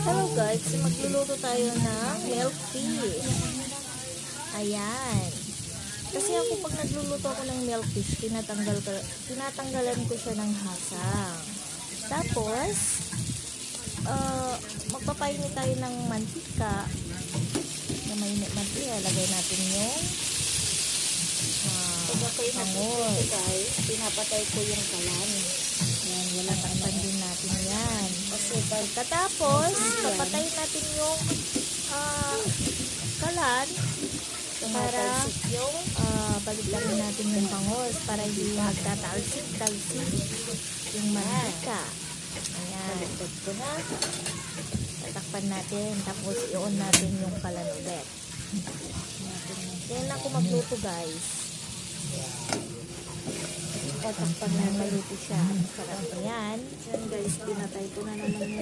Hello guys, magluluto tayo ng milk fish. Ayan. Kasi ako pag nagluluto ako ng milk fish, tinatanggalan ko siya ng hasang. Tapos, magpapainit tayo ng mantika. Na mainit mantika, lagay natin yung pangoy. Pinapatay ko yung kalan. Yan, wala takpan din natin yan. Pagkatapos, papatayin natin yung kalan para baligtarin natin yung bangos para hindi magtatalsik-talsik yung mantika. Ayan. Tatakpan natin. Tapos, i-on natin yung kalan ulit. Yan ako magluto guys. Tatakpan na maluto siya. Sarap yan. Yan guys, pinatay ko na naman yung